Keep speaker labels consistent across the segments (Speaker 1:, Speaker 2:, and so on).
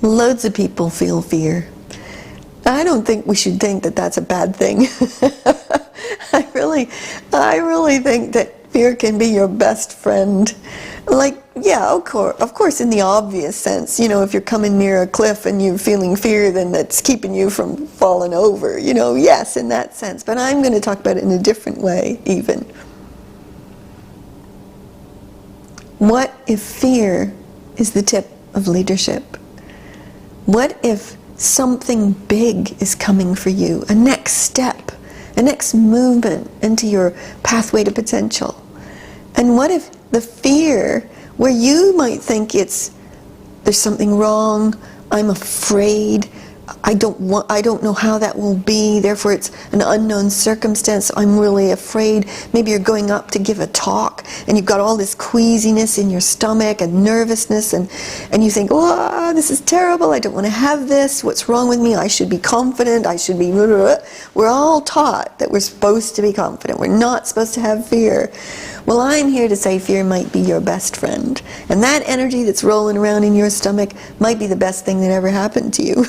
Speaker 1: Loads of people feel fear. I don't think we should think that that's a bad thing. I really think that fear can be your best friend. Like, yeah, of course, in the obvious sense, you know, if you're coming near a cliff and you're feeling fear, then that's keeping you from falling over, you know, yes, in that sense. But I'm going to talk about it in a different way, even. What if fear is the tip of leadership? What if something big is coming for you, a next step, a next movement into your pathway to potential? And what if the fear, where you might think there's something wrong, I'm afraid, I don't know how that will be, therefore it's an unknown circumstance, I'm really afraid. Maybe you're going up to give a talk and you've got all this queasiness in your stomach and nervousness, and you think, oh, this is terrible, I don't want to have this, what's wrong with me, I should be confident, I should be... We're all taught that we're supposed to be confident, we're not supposed to have fear. Well, I'm here to say fear might be your best friend. And that energy that's rolling around in your stomach might be the best thing that ever happened to you.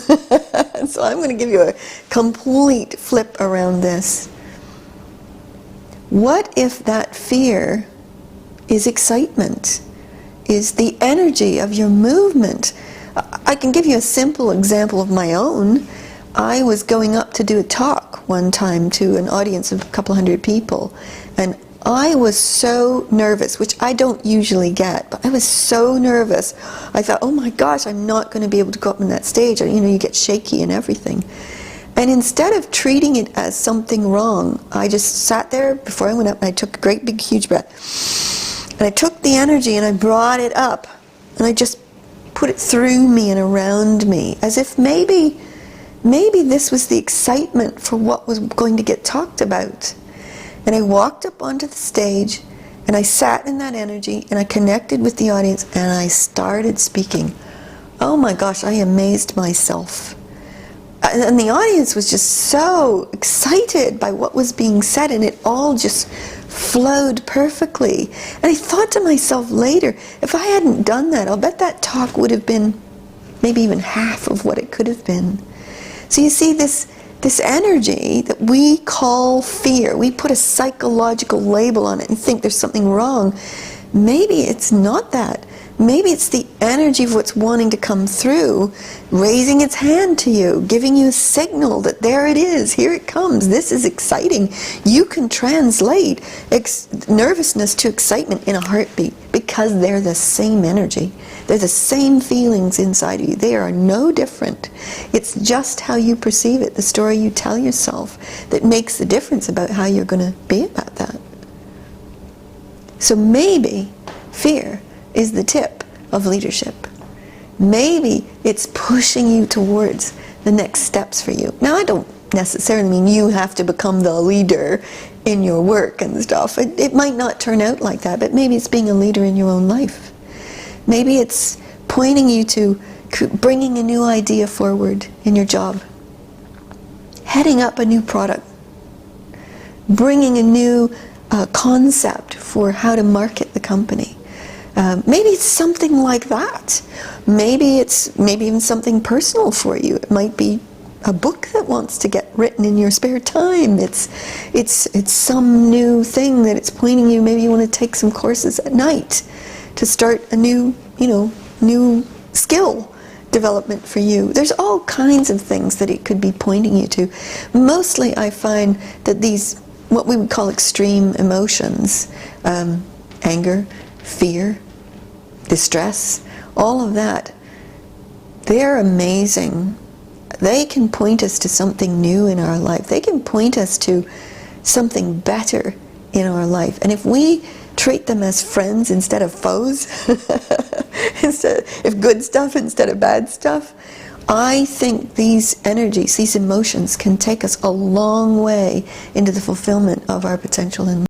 Speaker 1: So I'm going to give you a complete flip around this. What if that fear is excitement, is the energy of your movement? I can give you a simple example of my own. I was going up to do a talk one time to an audience of a couple hundred people, and I was so nervous, which I don't usually get, but I was so nervous. I thought, oh my gosh, I'm not going to be able to go up on that stage. You know, you get shaky and everything. And instead of treating it as something wrong, I just sat there before I went up and I took a great big huge breath. And I took the energy and I brought it up and I just put it through me and around me, as if maybe this was the excitement for what was going to get talked about. And I walked up onto the stage and I sat in that energy and I connected with the audience and I started speaking. Oh my gosh, I amazed myself. And the audience was just so excited by what was being said, and it all just flowed perfectly. And I thought to myself later, if I hadn't done that, I'll bet that talk would have been maybe even half of what it could have been. So you see, this energy that we call fear, we put a psychological label on it and think there's something wrong. Maybe it's not that. Maybe it's the energy of what's wanting to come through, raising its hand to you, giving you a signal that there it is, here it comes, this is exciting. You can translate nervousness to excitement in a heartbeat, because they're the same energy. They're the same feelings inside of you. They are no different. It's just how you perceive it, the story you tell yourself, that makes the difference about how you're going to be about that. So maybe fear is the tip of leadership. Maybe it's pushing you towards the next steps for you. Now, I don't necessarily mean you have to become the leader in your work and stuff. It might not turn out like that, but maybe it's being a leader in your own life. Maybe it's pointing you to bringing a new idea forward in your job, heading up a new product, bringing a new concept for how to market the company. Maybe it's something like that. Maybe it's even something personal for you. It might be a book that wants to get written in your spare time. It's some new thing that it's pointing you. Maybe you want to take some courses at night to start a new skill development for you. There's all kinds of things that it could be pointing you to. Mostly I find that these, what we would call extreme emotions, anger, fear, distress, all of that, they're amazing. They can point us to something new in our life. They can point us to something better in our life. And if we treat them as friends instead of foes, if good stuff instead of bad stuff, I think these energies, these emotions can take us a long way into the fulfillment of our potential in life.